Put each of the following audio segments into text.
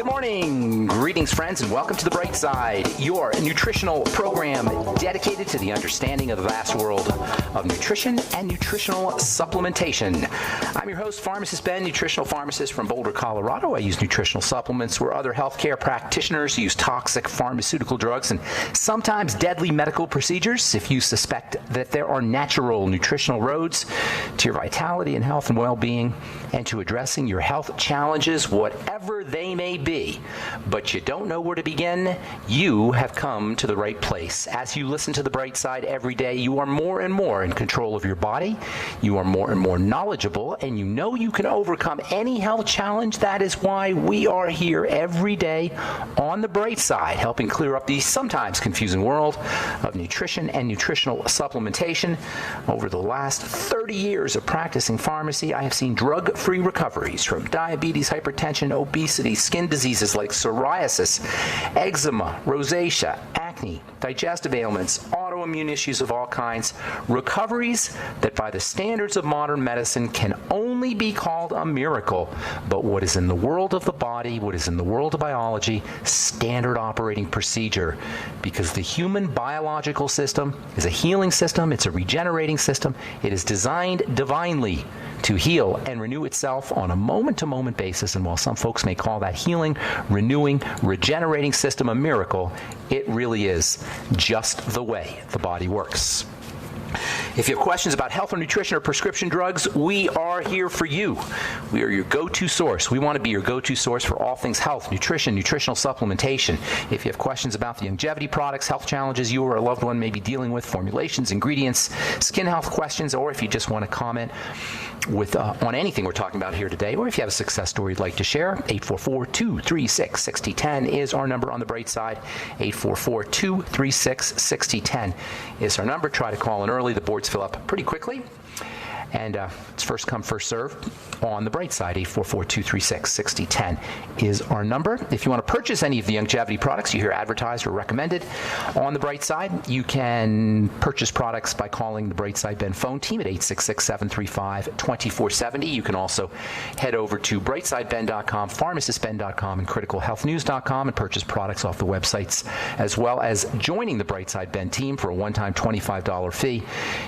Good morning. Greetings, friends, and welcome to The Bright Side, your nutritional program dedicated to the understanding of the vast world of nutrition and nutritional supplementation. I'm your host, Pharmacist Ben, nutritional pharmacist from Boulder, Colorado. I use nutritional supplements where other healthcare practitioners use toxic pharmaceutical drugs and sometimes deadly medical procedures. If you suspect that there are natural nutritional roads to your vitality and health and well-being and to addressing your health challenges, whatever they may be, but you don't know where to begin, you have come to the right place. As you listen to The Bright Side every day, you are more and more in control of your body, you are more and more knowledgeable, and you know you can overcome any health challenge. That is why we are here every day on The Bright Side, helping clear up the sometimes confusing world of nutrition and nutritional supplementation. Over the last 30 years of practicing pharmacy, I have seen drug-free recoveries from diabetes, hypertension, obesity, skin diseases like psoriasis, eczema, rosacea, acne, digestive ailments, autoimmune issues of all kinds, recoveries that by the standards of modern medicine can only be called a miracle, but what is in the world of the body, what is in the world of biology, standard operating procedure, because the human biological system is a healing system, it's a regenerating system, it is designed divinely to heal and renew itself on a moment-to-moment basis, and while some folks may call that healing, renewing, regenerating system a miracle, it really is just the way the body works. If you have questions about health or nutrition or prescription drugs, we are here for you. We are your go-to source. We want to be your go-to source for all things health, nutrition, nutritional supplementation. If you have questions about the longevity products, health challenges you or a loved one may be dealing with, formulations, ingredients, skin health questions, or if you just want to comment on anything we're talking about here today, or if you have a success story you'd like to share, 844-236-6010 is our number on The Bright Side. 844-236-6010 is our number. Try to call in early. The boards fill up pretty quickly. And it's first come, first serve on The Bright Side. 844-236-6010 is our number. If you want to purchase any of the longevity products you hear advertised or recommended on The Bright Side, you can purchase products by calling the Bright Side Ben phone team at 866-735-2470. You can also head over to brightsideben.com, pharmacistben.com, and criticalhealthnews.com and purchase products off the websites, as well as joining the Bright Side Ben team for a one-time $25 fee.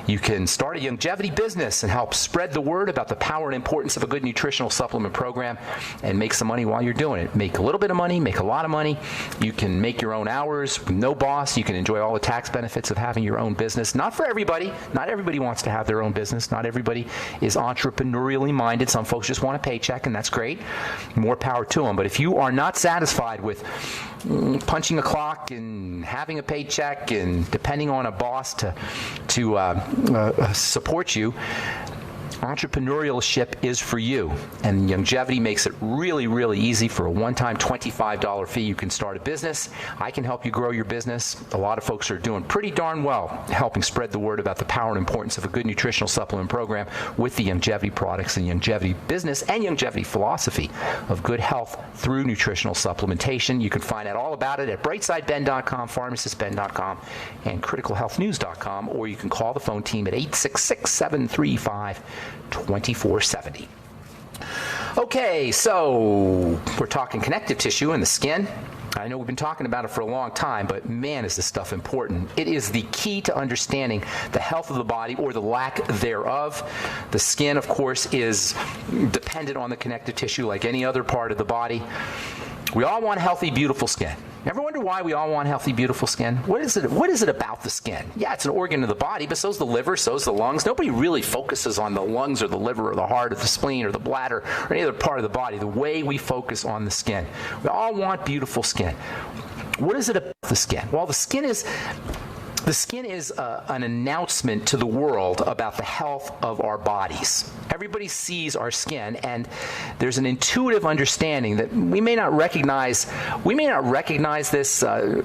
You can start a longevity business and help spread the word about the power and importance of a good nutritional supplement program and make some money while you're doing it. Make a little bit of money, make a lot of money. You can make your own hours, no boss. You can enjoy all the tax benefits of having your own business. Not for everybody. Not everybody wants to have their own business. Not everybody is entrepreneurially minded. Some folks just want a paycheck, and that's great. More power to them. But if you are not satisfied with punching a clock and having a paycheck and depending on a boss to support you, entrepreneurship is for you, and longevity makes it really, really easy. For a one-time $25 fee, you can start a business. I can help you grow your business. A lot of folks are doing pretty darn well helping spread the word about the power and importance of a good nutritional supplement program with the longevity products and longevity business and longevity philosophy of good health through nutritional supplementation. You can find out all about it at brightsideben.com, pharmacistben.com, and criticalhealthnews.com, or you can call the phone team at 866-735-2470. Okay, so we're talking connective tissue and the skin. I know we've been talking about it for a long time, but man, is this stuff important. It is the key to understanding the health of the body or the lack thereof. The skin, of course, is dependent on the connective tissue like any other part of the body. We all want healthy, beautiful skin. Ever wonder why we all want healthy, beautiful skin? What is it about the skin? Yeah, it's an organ of the body, but so's the liver, so's the lungs. Nobody really focuses on the lungs or the liver or the heart or the spleen or the bladder or any other part of the body the way we focus on the skin. We all want beautiful skin. What is it about the skin? Well, the skin is an announcement to the world about the health of our bodies. Everybody sees our skin, and there's an intuitive understanding that we may not recognize this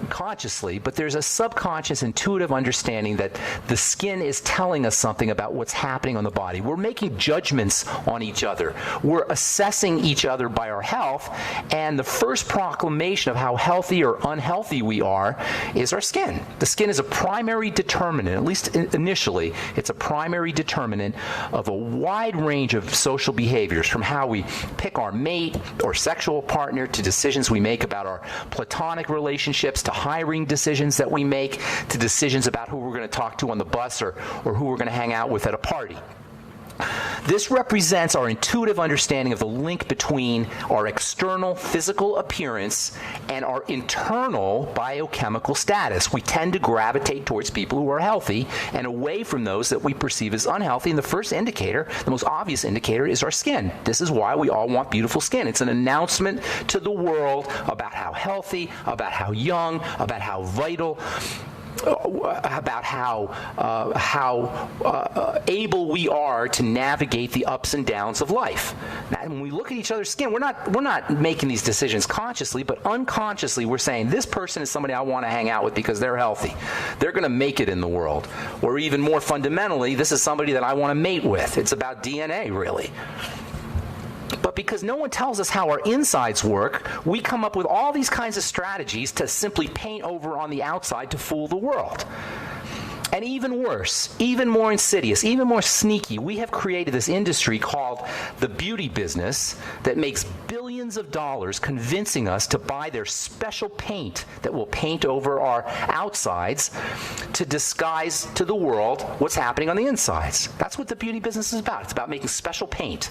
consciously, but there's a subconscious intuitive understanding that the skin is telling us something about what's happening on the body. We're making judgments on each other. We're assessing each other by our health, and the first proclamation of how healthy or unhealthy we are is our skin. The skin is a primary determinant, at least initially, it's a primary determinant of a wide range of social behaviors, from how we pick our mate or sexual partner to decisions we make about our platonic relationships, to hiring decisions that we make, to decisions about who we're going to talk to on the bus or who we're going to hang out with at a party. This represents our intuitive understanding of the link between our external physical appearance and our internal biochemical status. We tend to gravitate towards people who are healthy and away from those that we perceive as unhealthy. And the first indicator, the most obvious indicator, is our skin. This is why we all want beautiful skin. It's an announcement to the world about how healthy, about how young, about how vital, about how able we are to navigate the ups and downs of life. Now, when we look at each other's skin, we're not making these decisions consciously, but unconsciously we're saying, this person is somebody I want to hang out with because they're healthy. They're going to make it in the world. Or even more fundamentally, this is somebody that I want to mate with. It's about DNA, really. But because no one tells us how our insides work, we come up with all these kinds of strategies to simply paint over on the outside to fool the world. And even worse, even more insidious, even more sneaky, we have created this industry called the beauty business that makes billions of dollars convincing us to buy their special paint that will paint over our outsides to disguise to the world what's happening on the insides. That's what the beauty business is about. It's about making special paint.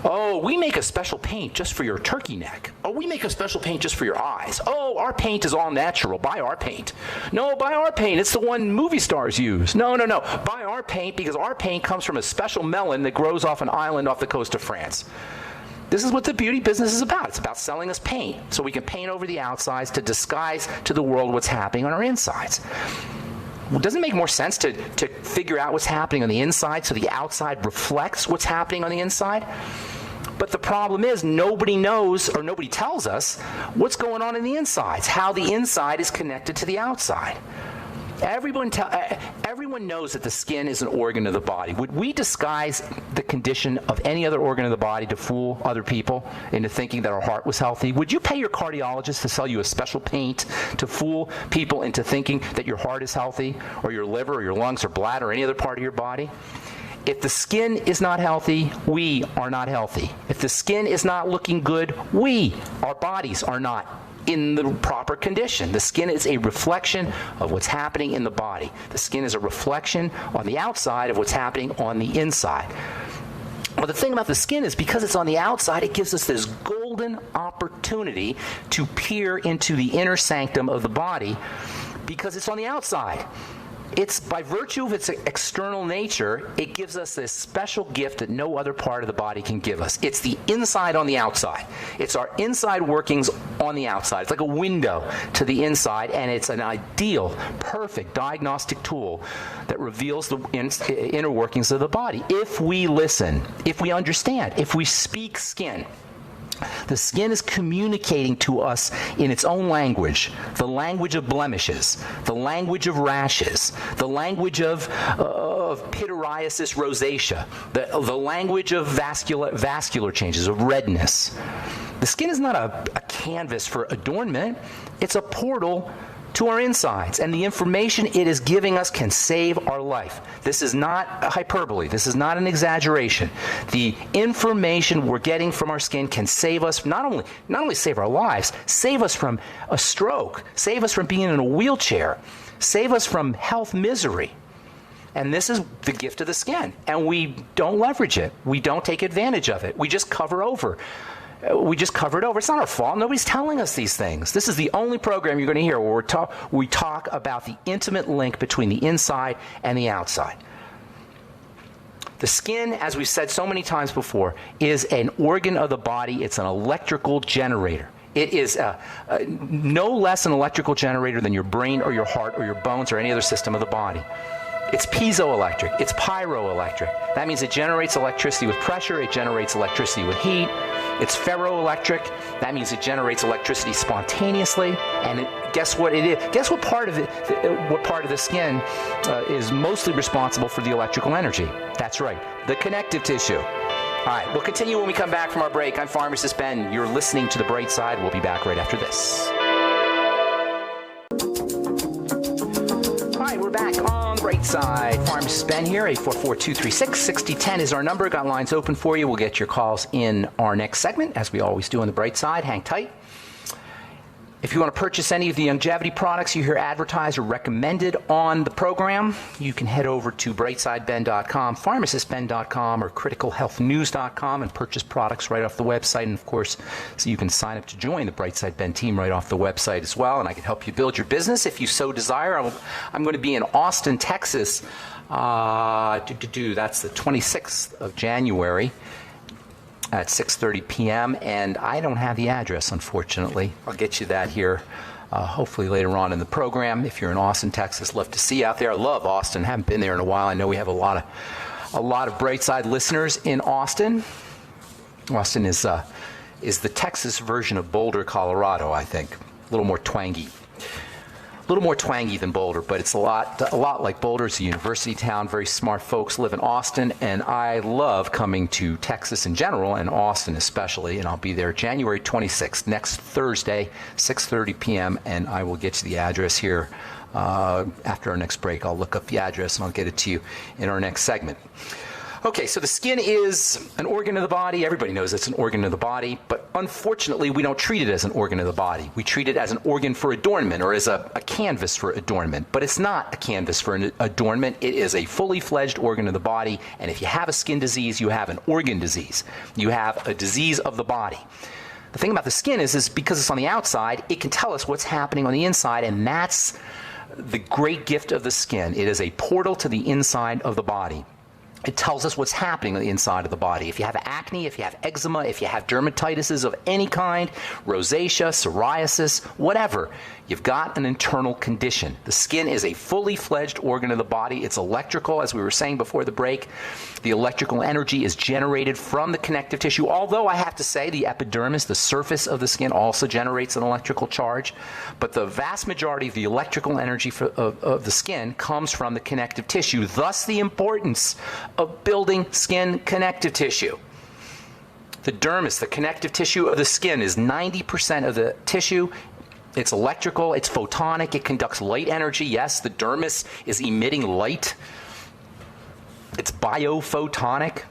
Oh, we make a special paint just for your turkey neck. Oh, we make a special paint just for your eyes. Oh, our paint is all natural. Buy our paint. No, buy our paint. It's the one movie stars use. No. Buy our paint because our paint comes from a special melon that grows off an island off the coast of France. This is what the beauty business is about. It's about selling us paint so we can paint over the outsides to disguise to the world what's happening on our insides. Well, doesn't it make more sense to figure out what's happening on the inside so the outside reflects what's happening on the inside? But the problem is nobody knows or nobody tells us what's going on in the insides, how the inside is connected to the outside. Everyone knows that the skin is an organ of the body. Would we disguise the condition of any other organ of the body to fool other people into thinking that our heart was healthy? Would you pay your cardiologist to sell you a special paint to fool people into thinking that your heart is healthy, or your liver or your lungs or bladder or any other part of your body? If the skin is not healthy, we are not healthy. If the skin is not looking good, our bodies are not in the proper condition. The skin is a reflection of what's happening in the body. The skin is a reflection on the outside of what's happening on the inside. Well, the thing about the skin is because it's on the outside, it gives us this golden opportunity to peer into the inner sanctum of the body because it's on the outside. It's by virtue of its external nature, it gives us this special gift that no other part of the body can give us. It's the inside on the outside. It's our inside workings on the outside. It's like a window to the inside, and it's an ideal, perfect diagnostic tool that reveals the inner workings of the body. If we listen, if we understand, if we speak skin. The skin is communicating to us in its own language, the language of blemishes, the language of rashes, the language of pityriasis rosacea, the language of vascular changes, of redness. The skin is not a canvas for adornment. It's a portal to our insides, and the information it is giving us can save our life. This is not a hyperbole. This is not an exaggeration. The information we're getting from our skin can save us, not only save our lives, save us from a stroke, save us from being in a wheelchair, save us from health misery. And this is the gift of the skin, and we don't leverage it. We don't take advantage of it. We just cover over. It's not our fault. Nobody's telling us these things. This is the only program you're going to hear where we talk about the intimate link between the inside and the outside. The skin, as we've said so many times before, is an organ of the body. It's an electrical generator. It is no less an electrical generator than your brain or your heart or your bones or any other system of the body. It's piezoelectric. It's pyroelectric. That means it generates electricity with pressure. It generates electricity with heat. It's ferroelectric. That means it generates electricity spontaneously. And guess what it is? Guess what part of it? What part of the skin is mostly responsible for the electrical energy? That's right, the connective tissue. All right, we'll continue when we come back from our break. I'm Pharmacist Ben. You're listening to The Bright Side. We'll be back right after this. Brightside. Pharmacist Ben here. 844-236-6010 is our number. Got lines open for you. We'll get your calls in our next segment, as we always do on the Bright Side. Hang tight. If you want to purchase any of the longevity products you hear advertised or recommended on the program, you can head over to brightsideben.com, pharmacistben.com, or criticalhealthnews.com and purchase products right off the website. And, of course, so you can sign up to join the Brightside Ben team right off the website as well. And I can help you build your business if you so desire. I'm going to be in Austin, Texas. That's the 26th of January. At 6:30 p.m., and I don't have the address, unfortunately. I'll get you that here, hopefully later on in the program. If you're in Austin, Texas, love to see you out there. I love Austin. Haven't been there in a while. I know we have a lot of Brightside listeners in Austin. Austin is the Texas version of Boulder, Colorado, I think. A little more twangy. A little more twangy than Boulder, but it's a lot like Boulder. It's a university town. Very smart folks live in Austin, and I love coming to Texas in general, and Austin especially, and I'll be there January 26th, next Thursday, 6:30 p.m., and I will get you the address here after our next break. I'll look up the address, and I'll get it to you in our next segment. Okay, so the skin is an organ of the body. Everybody knows it's an organ of the body, but unfortunately, we don't treat it as an organ of the body. We treat it as an organ for adornment, or as a canvas for adornment, but it's not a canvas for an adornment. It is a fully fledged organ of the body, and if you have a skin disease, you have an organ disease. You have a disease of the body. The thing about the skin is because it's on the outside, it can tell us what's happening on the inside, and that's the great gift of the skin. It is a portal to the inside of the body. It tells us what's happening on the inside of the body. If you have acne, if you have eczema, if you have dermatitis of any kind, rosacea, psoriasis, whatever, you've got an internal condition. The skin is a fully fledged organ of the body. It's electrical, as we were saying before the break. The electrical energy is generated from the connective tissue, although I have to say the epidermis, the surface of the skin, also generates an electrical charge. But the vast majority of the electrical energy of the skin comes from the connective tissue, thus the importance of building skin connective tissue. The dermis, the connective tissue of the skin, is 90% of the tissue. It's electrical, it's photonic, it conducts light energy. Yes, the dermis is emitting light. It's biophotonic.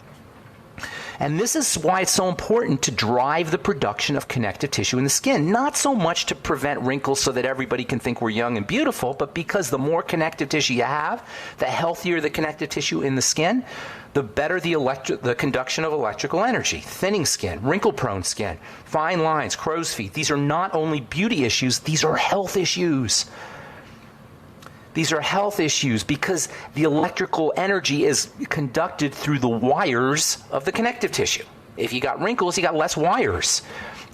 And this is why it's so important to drive the production of connective tissue in the skin. Not so much to prevent wrinkles so that everybody can think we're young and beautiful, but because the more connective tissue you have, the healthier the connective tissue in the skin, the better the conduction of electrical energy. Thinning skin, wrinkle-prone skin, fine lines, crow's feet. These are not only beauty issues, these are health issues. These are health issues because the electrical energy is conducted through the wires of the connective tissue. If you got wrinkles, you got less wires.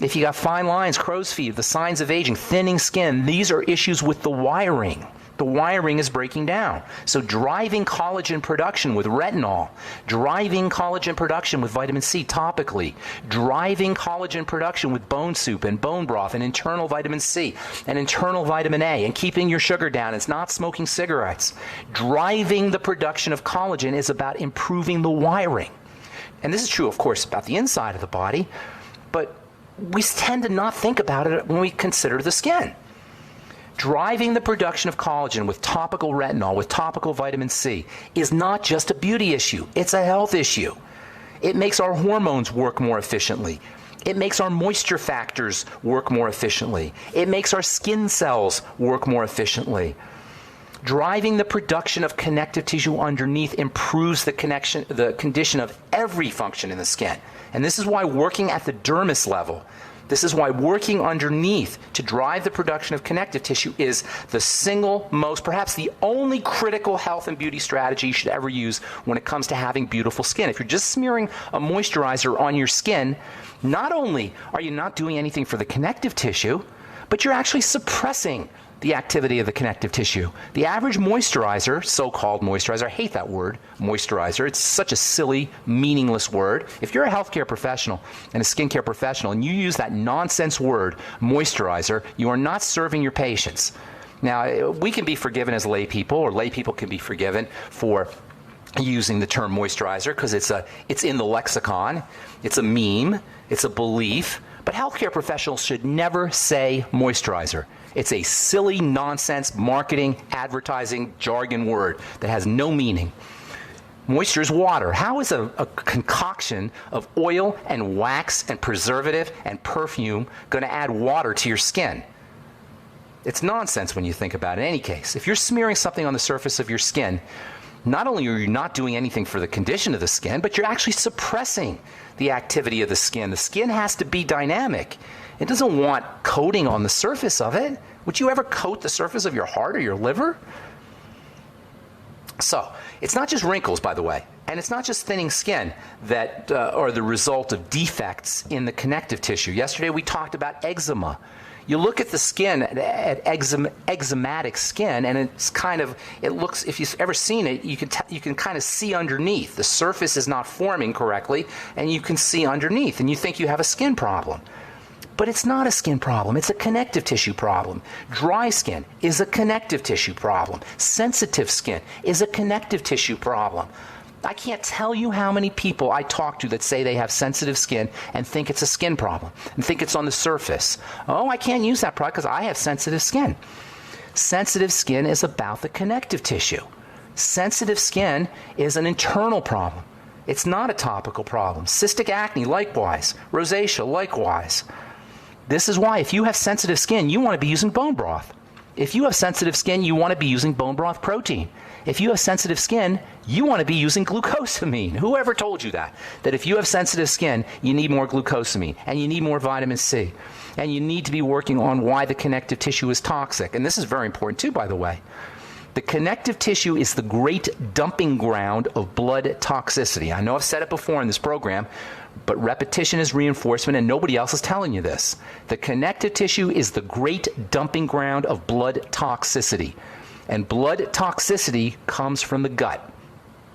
If you got fine lines, crow's feet, the signs of aging, thinning skin, these are issues with the wiring. The wiring is breaking down. So driving collagen production with retinol, driving collagen production with vitamin C topically, driving collagen production with bone soup and bone broth and internal vitamin C and internal vitamin A, and keeping your sugar down. It's not smoking cigarettes. Driving the production of collagen is about improving the wiring. And this is true, of course, about the inside of the body, but we tend to not think about it when we consider the skin. Driving the production of collagen with topical retinol, with topical vitamin C, is not just a beauty issue. It's a health issue. It makes our hormones work more efficiently. It makes our moisture factors work more efficiently. It makes our skin cells work more efficiently. Driving the production of connective tissue underneath improves the condition of every function in the skin. And this is why working at the dermis level, this is why working underneath to drive the production of connective tissue is the single most, perhaps the only critical health and beauty strategy you should ever use when it comes to having beautiful skin. If you're just smearing a moisturizer on your skin, not only are you not doing anything for the connective tissue, but you're actually suppressing the activity of the connective tissue. The average moisturizer, so-called moisturizer, I hate that word, moisturizer. It's such a silly, meaningless word. If you're a healthcare professional and a skincare professional and you use that nonsense word, moisturizer, you are not serving your patients. Now, we can be forgiven as lay people, or lay people can be forgiven for using the term moisturizer because it's in the lexicon, it's a meme, it's a belief. But healthcare professionals should never say moisturizer. It's a silly, nonsense, marketing, advertising, jargon word that has no meaning. Moisture is water. How is a concoction of oil and wax and preservative and perfume going to add water to your skin? It's nonsense when you think about it. In any case, if you're smearing something on the surface of your skin, not only are you not doing anything for the condition of the skin, but you're actually suppressing the activity of the skin. The skin has to be dynamic. It doesn't want coating on the surface of it. Would you ever coat the surface of your heart or your liver? So, it's not just wrinkles, by the way, and it's not just thinning skin that are the result of defects in the connective tissue. Yesterday we talked about eczema. You look at the skin, at eczematic skin, and it's kind of, it looks, if you've ever seen it, you can kind of see underneath. The surface is not forming correctly, and you can see underneath, and you think you have a skin problem. But it's not a skin problem. It's a connective tissue problem. Dry skin is a connective tissue problem. Sensitive skin is a connective tissue problem. I can't tell you how many people I talk to that say they have sensitive skin and think it's a skin problem and think it's on the surface. Oh, I can't use that product because I have sensitive skin. Sensitive skin is about the connective tissue. Sensitive skin is an internal problem. It's not a topical problem. Cystic acne, likewise. Rosacea, likewise. This is why if you have sensitive skin, you want to be using bone broth. If you have sensitive skin, you want to be using bone broth protein. If you have sensitive skin, you want to be using glucosamine. Whoever told you that? That if you have sensitive skin, you need more glucosamine, and you need more vitamin C, and you need to be working on why the connective tissue is toxic. And this is very important too, by the way. The connective tissue is the great dumping ground of blood toxicity. I know I've said it before in this program, but repetition is reinforcement, and nobody else is telling you this. The connective tissue is the great dumping ground of blood toxicity. And blood toxicity comes from the gut.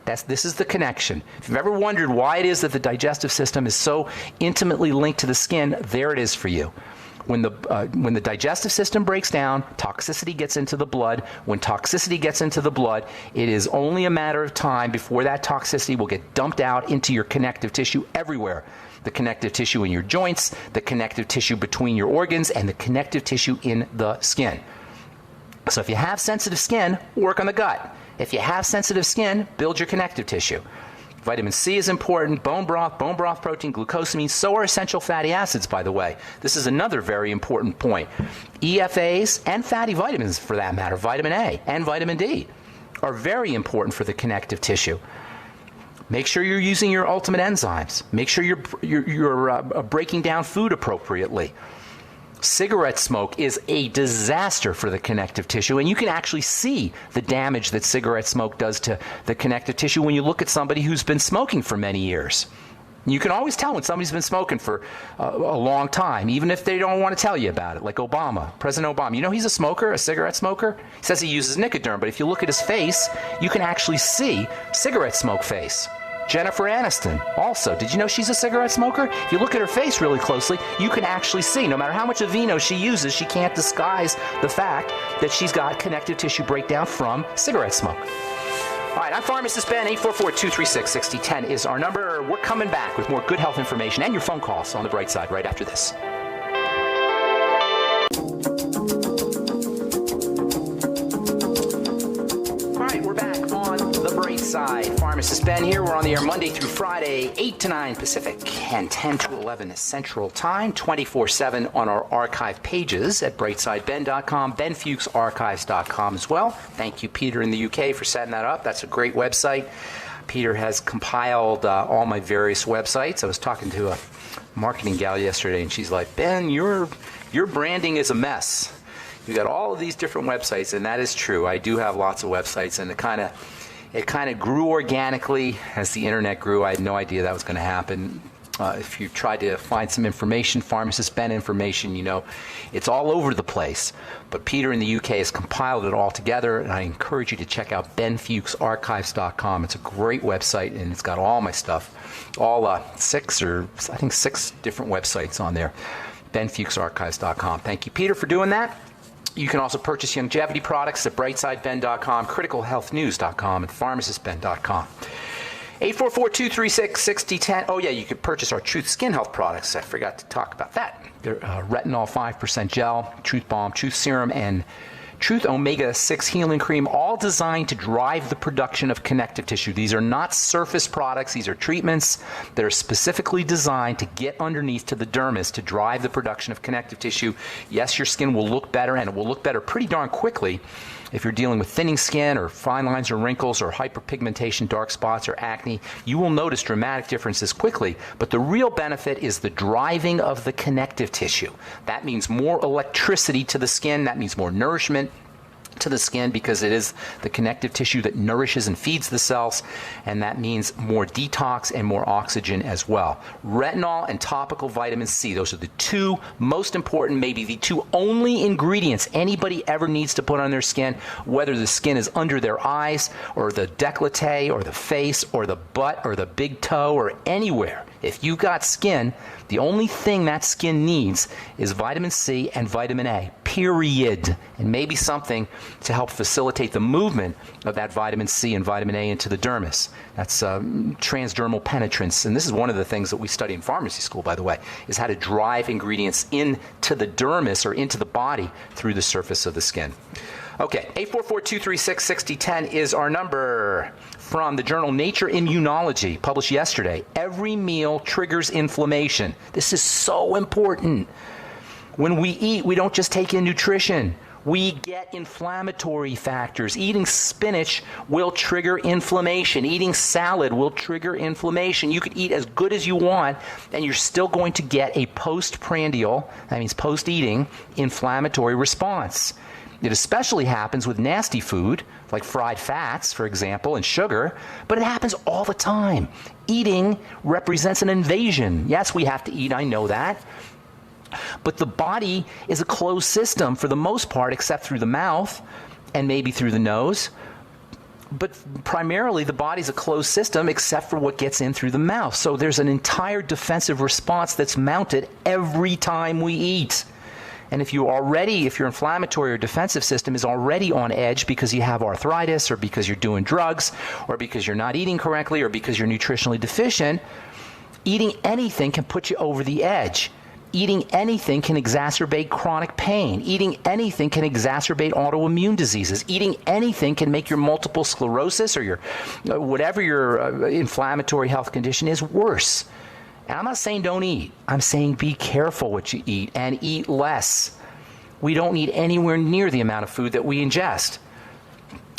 This is the connection. If you've ever wondered why it is that the digestive system is so intimately linked to the skin, there it is for you. When the digestive system breaks down, toxicity gets into the blood. When toxicity gets into the blood, it is only a matter of time before that toxicity will get dumped out into your connective tissue everywhere. The connective tissue in your joints, the connective tissue between your organs, and the connective tissue in the skin. So if you have sensitive skin, work on the gut. If you have sensitive skin, build your connective tissue. Vitamin C is important, bone broth protein, glucosamine, so are essential fatty acids, by the way. This is another very important point. EFAs and fatty vitamins, for that matter, vitamin A and vitamin D, are very important for the connective tissue. Make sure you're using your ultimate enzymes. Make sure you're breaking down food appropriately. Cigarette smoke is a disaster for the connective tissue, and you can actually see the damage that cigarette smoke does to the connective tissue when you look at somebody who's been smoking for many years. You can always tell when somebody's been smoking for a long time, even if they don't want to tell you about it, like Obama, President Obama. You know he's a smoker, a cigarette smoker? He says he uses Nicoderm, but if you look at his face, you can actually see cigarette smoke face. Jennifer Aniston, also. Did you know she's a cigarette smoker? If you look at her face really closely, you can actually see, no matter how much Aveeno she uses, she can't disguise the fact that she's got connective tissue breakdown from cigarette smoke. All right, I'm Pharmacist Ben. 844-236-6010 is our number. We're coming back with more good health information and your phone calls on the bright side right after this. We're back on the bright side. Pharmacist Ben here. We're on the air Monday through Friday, 8 to 9 Pacific and 10 to 11 Central Time, 24/7 on our archive pages at brightsideben.com, benfuchsarchives.com as well. Thank you, Peter, in the UK, for setting that up. That's a great website. Peter has compiled all my various websites. I was talking to a marketing gal yesterday, and she's like, Ben, your branding is a mess. You got all of these different websites, and that is true. I do have lots of websites, and it kind of grew organically as the internet grew. I had no idea that was going to happen. If you tried to find some information, Pharmacist Ben information, you know, it's all over the place. But Peter in the UK has compiled it all together, and I encourage you to check out benfuchsarchives.com. It's a great website, and it's got all my stuff, all six different websites on there. benfuchsarchives.com. Thank you, Peter, for doing that. You can also purchase longevity products at brightsideben.com, criticalhealthnews.com, and pharmacistben.com. 844-236-6010. Oh, yeah, you could purchase our Truth Skin Health products. I forgot to talk about that. They're Retinol 5% Gel, Truth Balm, Truth Serum, and Truth Omega-6 Healing Cream, all designed to drive the production of connective tissue. These are not surface products. These are treatments that are specifically designed to get underneath to the dermis to drive the production of connective tissue. Yes, your skin will look better, and it will look better pretty darn quickly if you're dealing with thinning skin or fine lines or wrinkles or hyperpigmentation, dark spots, or acne. You will notice dramatic differences quickly, but the real benefit is the driving of the connective tissue. That means more electricity to the skin. That means more nourishment to the skin, because it is the connective tissue that nourishes and feeds the cells, and that means more detox and more oxygen as well. Retinol and topical vitamin C, those are the two most important, maybe the two only ingredients anybody ever needs to put on their skin, whether the skin is under their eyes or the décolleté or the face or the butt or the big toe or anywhere. If you've got skin, the only thing that skin needs is vitamin C and vitamin A, period. And maybe something to help facilitate the movement of that vitamin C and vitamin A into the dermis. That's transdermal penetrance. And this is one of the things that we study in pharmacy school, by the way, is how to drive ingredients into the dermis or into the body through the surface of the skin. Okay, 844-236-6010 is our number. From the journal Nature Immunology, published yesterday. Every meal triggers inflammation. This is so important. When we eat, we don't just take in nutrition. We get inflammatory factors. Eating spinach will trigger inflammation. Eating salad will trigger inflammation. You could eat as good as you want, and you're still going to get a postprandial, that means post-eating, inflammatory response. It especially happens with nasty food, like fried fats, for example, and sugar, but it happens all the time. Eating represents an invasion. Yes, we have to eat, I know that. But the body is a closed system for the most part, except through the mouth and maybe through the nose. But primarily, the body's a closed system except for what gets in through the mouth. So there's an entire defensive response that's mounted every time we eat. And if your inflammatory or defensive system is already on edge because you have arthritis or because you're doing drugs or because you're not eating correctly or because you're nutritionally deficient, eating anything can put you over the edge. Eating anything can exacerbate chronic pain. Eating anything can exacerbate autoimmune diseases. Eating anything can make your multiple sclerosis or your whatever your inflammatory health condition is worse. And I'm not saying don't eat. I'm saying be careful what you eat and eat less. We don't need anywhere near the amount of food that we ingest,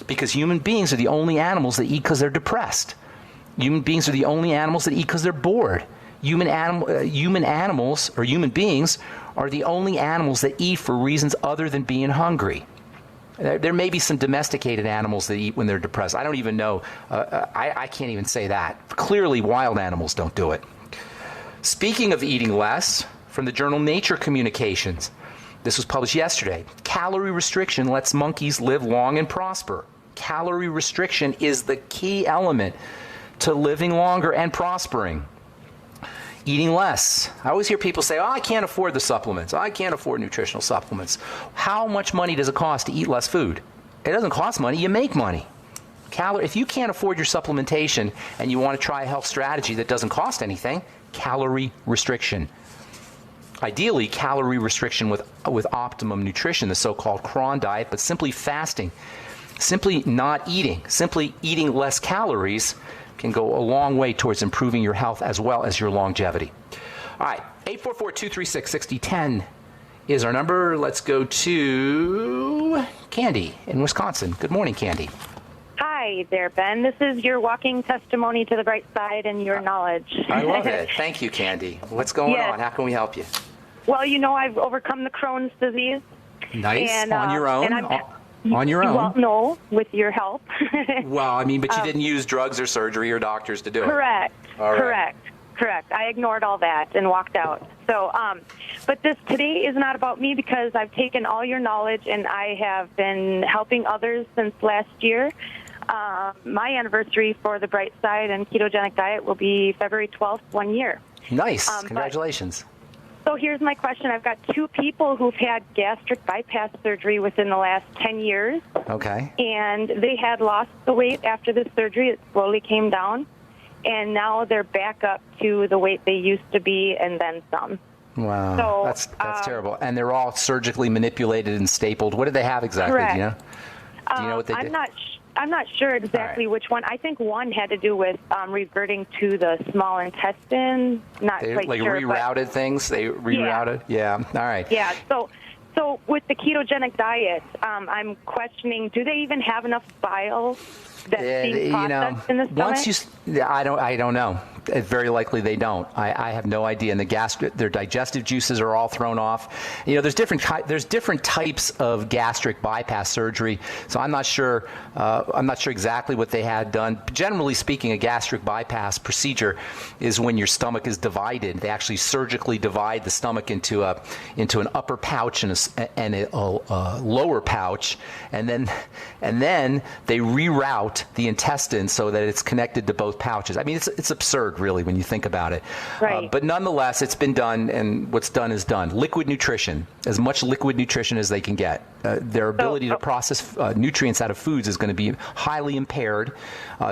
because human beings are the only animals that eat because they're depressed. Human beings are the only animals that eat because they're bored. Human beings are the only animals that eat for reasons other than being hungry. There may be some domesticated animals that eat when they're depressed. I don't even know. I can't even say that. Clearly, wild animals don't do it. Speaking of eating less, from the journal Nature Communications, this was published yesterday. Calorie restriction lets monkeys live long and prosper. Calorie restriction is the key element to living longer and prospering. Eating less. I always hear people say, oh, I can't afford the supplements. I can't afford nutritional supplements. How much money does it cost to eat less food? It doesn't cost money. You make money. If you can't afford your supplementation and you want to try a health strategy that doesn't cost anything, calorie restriction. Ideally, calorie restriction with optimum nutrition, the so-called Cron diet, but simply fasting, simply not eating, simply eating less calories can go a long way towards improving your health as well as your longevity. All right, 844-236-6010 is our number. Let's go to Candy in Wisconsin. Good morning, Candy. Hi there, Ben. This is your walking testimony to the bright side and your knowledge. I love it. Thank you, Candy. What's going on? How can we help you? Well, I've overcome the Crohn's disease. Nice. And, on your own? On your own? Well, no, with your help. Well, but you didn't use drugs or surgery or doctors to do it. Correct. All right. Correct. I ignored all that and walked out. So, but today is not about me, because I've taken all your knowledge and I have been helping others since last year. My anniversary for the bright side and ketogenic diet will be February 12th, 1 year. Nice. Congratulations. So here's my question. I've got two people who've had gastric bypass surgery within the last 10 years. Okay. And they had lost the weight after the surgery. It slowly came down. and now they're back up to the weight they used to be and then some. Wow, So, that's terrible. And they're all surgically manipulated and stapled. What did they have exactly? Correct. Do you know? Do you know what they did? I'm not sure exactly which one. I think one had to do with reverting to the small intestine. Not They quite like sure. rerouted things. They rerouted. Yeah. All right. Yeah. So with the ketogenic diet, I'm questioning: do they even have enough bile that's being processed in the stomach? I don't know. Very likely they don't. I have no idea. And their digestive juices are all thrown off. There's different types of gastric bypass surgery. So I'm not sure. I'm not sure exactly what they had done. Generally speaking, a gastric bypass procedure is when your stomach is divided. They actually surgically divide the stomach into an upper pouch and a lower pouch, and then they reroute the intestine so that it's connected to both pouches. I mean, it's absurd, really, when you think about it. Right. But nonetheless, it's been done, and what's done is done. Liquid nutrition, as much liquid nutrition as they can get. Their ability to process nutrients out of foods is going to be highly impaired,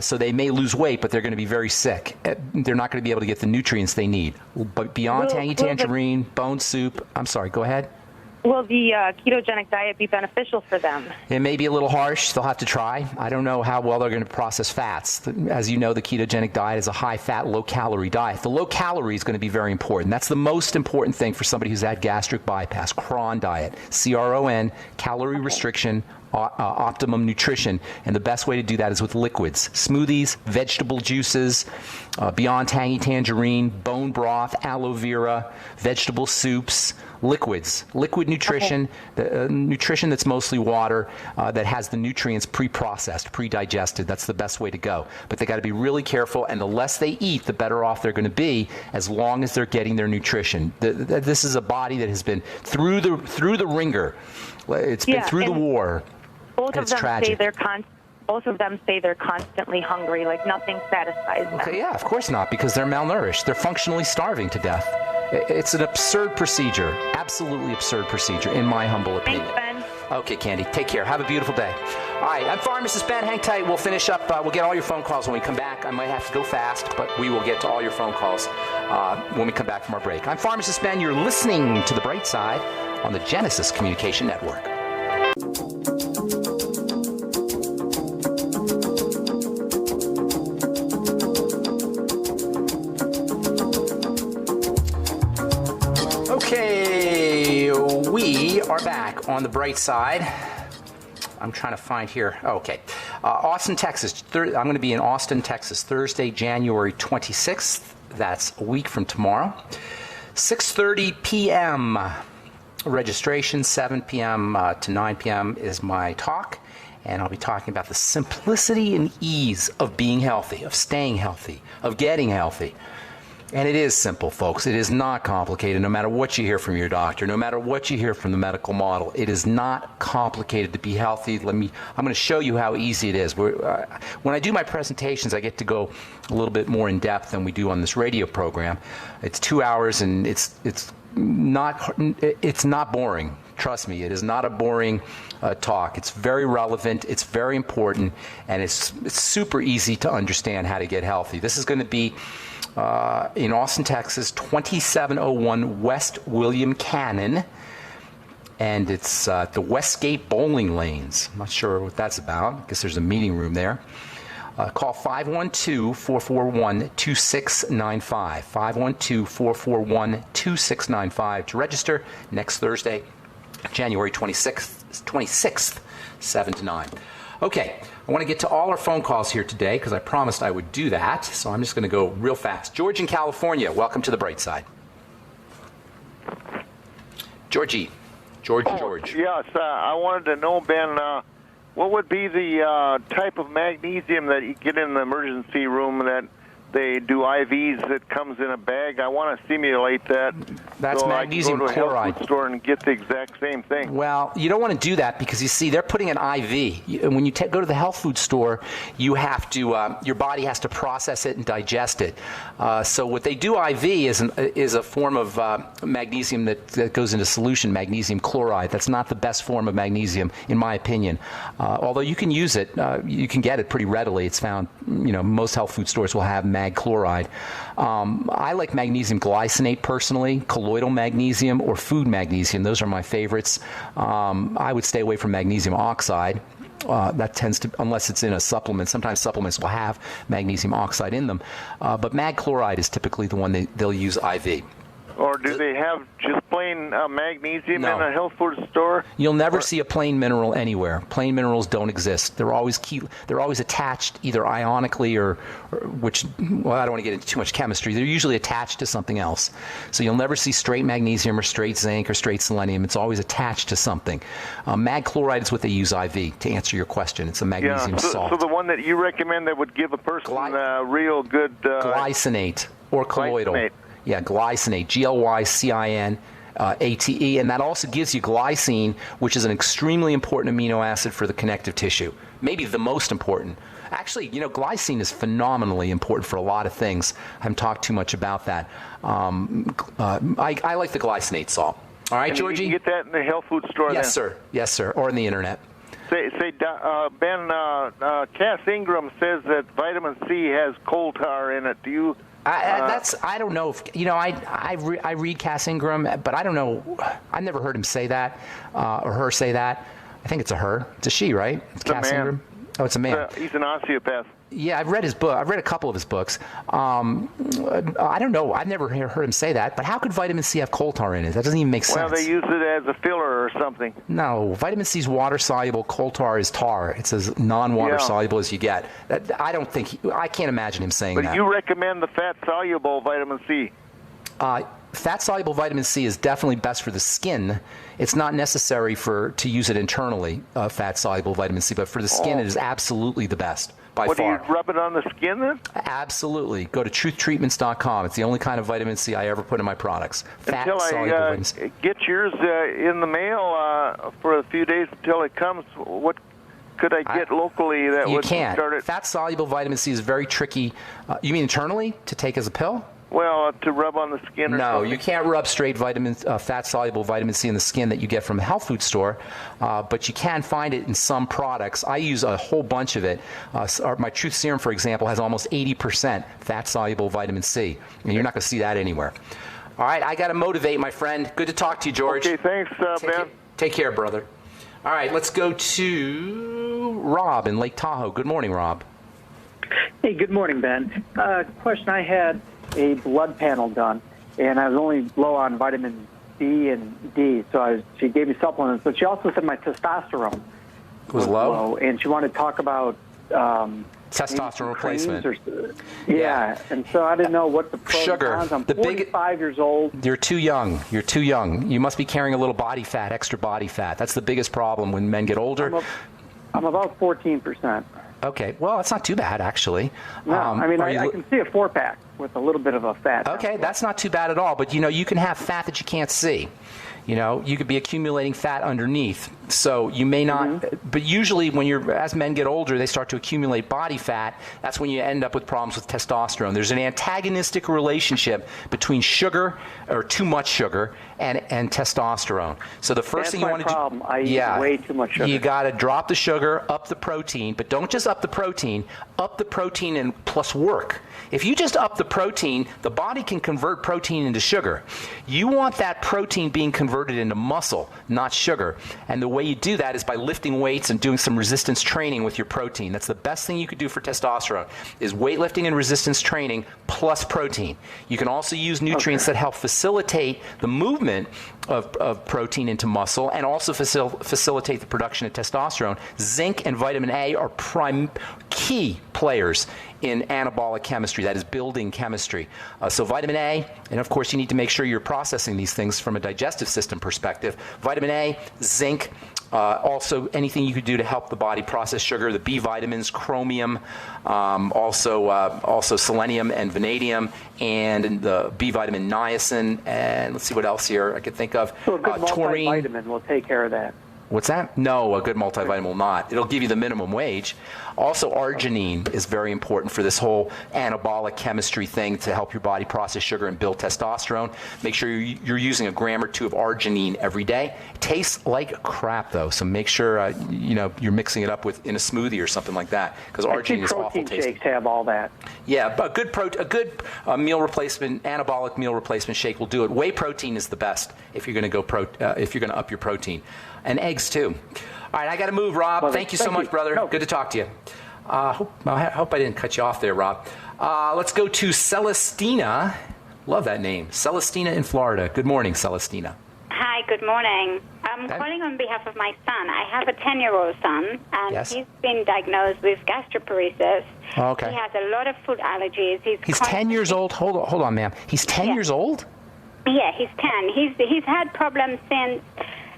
so they may lose weight, but they're going to be very sick. They're not going to be able to get the nutrients they need. But beyond tangy tangerine, bone soup, I'm sorry, go ahead. Will the ketogenic diet be beneficial for them? It may be a little harsh. They'll have to try. I don't know how well they're going to process fats. As you know, the ketogenic diet is a high-fat, low-calorie diet. The low calorie is going to be very important. That's the most important thing for somebody who's had gastric bypass. CRON diet, C-R-O-N, calorie restriction, optimum nutrition, and the best way to do that is with liquids, smoothies, vegetable juices, beyond tangy tangerine, bone broth, aloe vera, vegetable soups, liquids, liquid nutrition, nutrition that's mostly water, that has the nutrients pre-processed, pre-digested. That's the best way to go. But they got to be really careful, and the less they eat, the better off they're going to be, as long as they're getting their nutrition. This is a body that has been through the ringer. It's been through the war. Both of them tragic. Both of them say they're constantly hungry, like nothing satisfies them. Okay, yeah, of course not, because they're malnourished. They're functionally starving to death. It's an absurd procedure, absolutely absurd procedure, in my humble opinion. Thanks, Ben. Okay, Candy, take care. Have a beautiful day. All right, I'm Pharmacist Ben. Hang tight. We'll finish up. We'll get all your phone calls when we come back. I might have to go fast, but we will get to all your phone calls when we come back from our break. I'm Pharmacist Ben. You're listening to The Bright Side on the Genesis Communication Network. Okay, we are back on The Bright Side. I'm trying to find here. Okay. Austin, Texas. I'm going to be in Austin, Texas, Thursday, January 26th. That's a week from tomorrow. 6:30 p.m. registration, 7 p.m. To 9 p.m. is my talk. And I'll be talking about the simplicity and ease of being healthy, of staying healthy, of getting healthy. And it is simple, folks. It is not complicated, no matter what you hear from your doctor, no matter what you hear from the medical model. It is not complicated to be healthy. I'm going to show you how easy it is. When I do my presentations, I get to go a little bit more in depth than we do on this radio program. It's 2 hours, and it's not boring. Trust me, it is not a boring talk. It's very relevant, it's very important, and it's super easy to understand how to get healthy. This is going to be in Austin, Texas, 2701 West William Cannon, and it's the Westgate Bowling Lanes. I'm not sure what that's about. I guess there's a meeting room there. Call 512-441-2695, 512-441-2695 to register next Thursday, January 26th, 7 to 9. Okay, I want to get to all our phone calls here today because I promised I would do that, so I'm just going to go real fast. George in California, welcome to The Bright Side. George. Yes, I wanted to know, Ben, what would be the type of magnesium that you get in the emergency room that they do IVs that comes in a bag? I want to simulate that. That's so magnesium I can go to a chloride. health food store and get the exact same thing. Well, you don't want to do that because, you see, they're putting an IV. When you go to the health food store, you have to, your body has to process it and digest it. So what they do IV is a form of magnesium that goes into solution, magnesium chloride. That's not the best form of magnesium, in my opinion. Although you can use it, you can get it pretty readily. It's found, most health food stores will have magnesium mag chloride. I like magnesium glycinate personally, colloidal magnesium, or food magnesium. Those are my favorites. I would stay away from magnesium oxide. That tends to, unless it's in a supplement. Sometimes supplements will have magnesium oxide in them. But mag chloride is typically the one they'll use IV. Or do they have just plain magnesium No. in a health food store? You'll never see a plain mineral anywhere. Plain minerals don't exist. They're always attached either ionically or which, well, I don't want to get into too much chemistry. They're usually attached to something else. So you'll never see straight magnesium or straight zinc or straight selenium. It's always attached to something. Mag chloride is what they use IV, to answer your question. It's a magnesium salt. So the one that you recommend that would give a person real good... glycinate or colloidal. Glycinate. Yeah, glycinate, Glycinate, and that also gives you glycine, which is an extremely important amino acid for the connective tissue, maybe the most important. Actually, glycine is phenomenally important for a lot of things. I haven't talked too much about that. I like the glycinate salt. All right, and Georgie? You can get that in the health food store Yes, then? sir. Yes, sir, or on the internet. Ben, Cass Ingram says that vitamin C has coal tar in it. Do you... I don't know if I read Cass Ingram, but I don't know. I've never heard him say that or her say that. I think it's a her. It's a she, right? It's Cass Ingram. Oh, it's a man. He's an osteopath. Yeah, I've read his book. I've read a couple of his books. I don't know. I've never heard him say that. But how could vitamin C have coal tar in it? That doesn't even make sense. Well, they use it as a filler or something. No, vitamin C is water soluble. Coal tar is tar. It's as non-water soluble as you get. I can't imagine him saying that. But you recommend the fat soluble vitamin C. Fat-soluble vitamin C is definitely best for the skin. It's not necessary to use it internally, fat-soluble vitamin C, but for the skin it is absolutely the best, by far. Do you rub it on the skin then? Absolutely. Go to truthtreatments.com. It's the only kind of vitamin C I ever put in my products. Fat-soluble vitamin C. Get yours in the mail for a few days until it comes. What could I get locally that would start it? Fat-soluble vitamin C is very tricky. You mean internally, to take as a pill? Well, to rub on the skin or something. No, you can't rub straight fat-soluble vitamin C in the skin that you get from a health food store, but you can find it in some products. I use a whole bunch of it. My Truth Serum, for example, has almost 80% fat-soluble vitamin C, and you're not going to see that anywhere. All right, I got to motivate, my friend. Good to talk to you, George. Okay, thanks, Ben. Take care, brother. All right, let's go to Rob in Lake Tahoe. Good morning, Rob. Hey, good morning, Ben. Question I had. A blood panel done, and I was only low on vitamin B and D, so she gave me supplements, but she also said my testosterone was low, and she wanted to talk about testosterone replacement. Yeah, and so I didn't know what the pros and cons. I'm 45 years old. You're too young. You're too young. You must be carrying a little body fat, extra body fat. That's the biggest problem when men get older. I'm about 14%. Okay, well, that's not too bad, actually. No, I mean, I can see a 4-pack with a little bit of a fat. Okay, that's not too bad at all. But, you can have fat that you can't see. You could be accumulating fat underneath. So you may not, but usually as men get older, they start to accumulate body fat. That's when you end up with problems with testosterone. There's an antagonistic relationship between sugar or too much sugar and testosterone. So the first thing you want to do, I eat way too much sugar. You got to drop the sugar, up the protein, but don't just up the protein and plus work. If you just up the protein, the body can convert protein into sugar. You want that protein being converted into muscle, not sugar. And the way you do that is by lifting weights and doing some resistance training with your protein. That's the best thing you could do for testosterone, is weightlifting and resistance training plus protein. You can also use nutrients that help facilitate the movement of protein into muscle and also facilitate the production of testosterone. Zinc and vitamin A are key players in anabolic chemistry, that is building chemistry. So vitamin A, and of course you need to make sure you're processing these things from a digestive system perspective. Vitamin A, zinc, also anything you could do to help the body process sugar, the B vitamins, chromium, also selenium and vanadium, and the B vitamin niacin, and let's see what else here I could think of. So a good taurine. multivitamin will take care of that. What's that? No, a good multivitamin will not. It'll give you the minimum wage. Also, arginine is very important for this whole anabolic chemistry thing to help your body process sugar and build testosterone. Make sure you're using a gram or two of arginine every day. It tastes like crap, though, so make sure you're mixing it up in a smoothie or something like that, because arginine is awful tasting. Protein shakes have all that. Yeah, but a good meal replacement, anabolic meal replacement shake will do it. Whey protein is the best if you're going to up your protein. And eggs, too. All right, I got to move, Rob. Thank you so much, brother. No. Good to talk to you. I hope I didn't cut you off there, Rob. Let's go to Celestina. Love that name. Celestina in Florida. Good morning, Celestina. Hi, good morning. I'm calling on behalf of my son. I have a 10-year-old son, and he's been diagnosed with gastroparesis. Oh, okay. He has a lot of food allergies. He's 10 years old? Hold on, ma'am. He's 10 years old? Yeah, he's 10. He's had problems since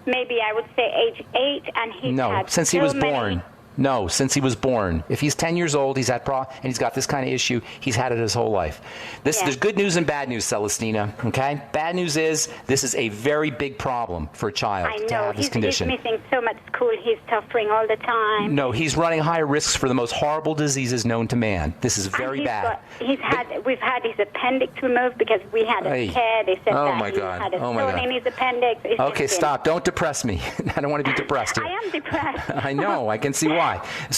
maybe I would say age 8, and he's had since he was born. No, since he was born. If he's 10 years old, he's had and he's got this kind of issue, he's had it his whole life. There's good news and bad news, Celestina, okay? Bad news is this is a very big problem for a child to have this condition. He's missing so much school. He's suffering all the time. No, he's running high risks for the most horrible diseases known to man. This is very bad. We've had his appendix removed because we had a scare. They said that he had a stone in his appendix. Okay, stop. Don't depress me. I don't want to be depressed here. I am depressed. I know. I can see why.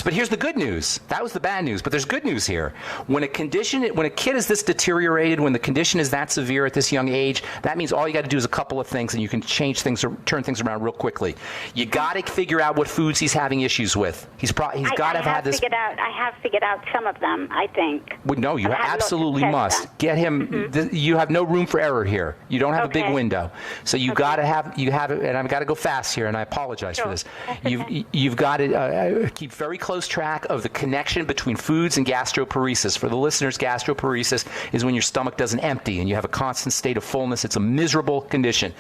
But here's the good news. That was the bad news, but there's good news here. When a kid is this deteriorated, when the condition is that severe at this young age, that means all you got to do is a couple of things, and you can change things or turn things around real quickly. You got to figure out what foods he's having issues with. He's got to have this. I have figured out some of them, I think. Well, no, you absolutely must get him. Mm-hmm. You have no room for error here. You don't have a big window, so you got to have it. And I've got to go fast here, and I apologize for this. You've got to keep very close track of the connection between foods and gastroparesis. For the listeners, gastroparesis is when your stomach doesn't empty and you have a constant state of fullness. It's a miserable condition.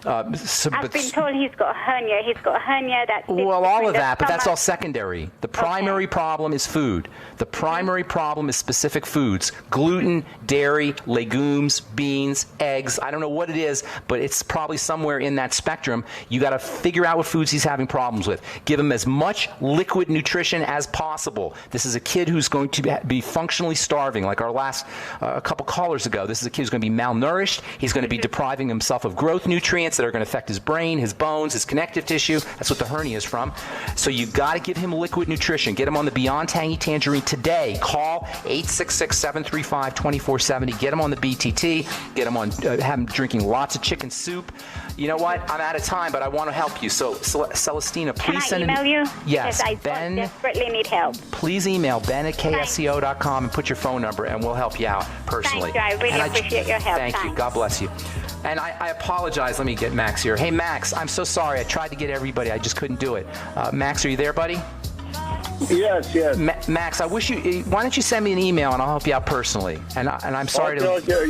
I've been told he's got a hernia. He's got a hernia that's... Well, all of that, but that's all secondary. The primary problem is food. The primary problem is specific foods. Gluten, dairy, legumes, beans, eggs. I don't know what it is, but it's probably somewhere in that spectrum. You got to figure out what foods he's having problems with. Give him as much liquid nutrition as possible. This is a kid who's going to be functionally starving, like our last couple callers ago. This is a kid who's going to be malnourished. He's going to be depriving himself of growth nutrients that are going to affect his brain, his bones, his connective tissue. That's what the hernia is from. So you've got to give him liquid nutrition. Get him on the Beyond Tangy Tangerine today. Call 866-735-2470. Get him on the BTT. Get him on, have him drinking lots of chicken soup. You know what? I'm out of time, but I want to help you. So, Celestina, please send an email. Can I email you? Yes, I Ben. Desperately need help. Please email ben@ksco.com and put your phone number, and we'll help you out personally. Thank you. I really appreciate your help. Thank you. God bless you. And I apologize. Let me get Max here. Hey, Max, I'm so sorry. I tried to get everybody. I just couldn't do it. Max, are you there, buddy? Yes. Max, I wish you. Why don't you send me an email and I'll help you out personally? And I'm sorry to. Okay.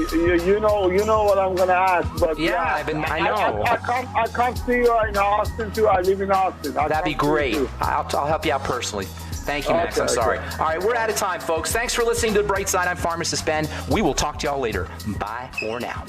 You know what I'm gonna ask, but I know. I come see you in Austin too. I live in Austin. That'd be great. I'll help you out personally. Thank you, Max. I'm sorry. All right, we're out of time, folks. Thanks for listening to The Bright Side. I'm Pharmacist Ben. We will talk to y'all later. Bye for now.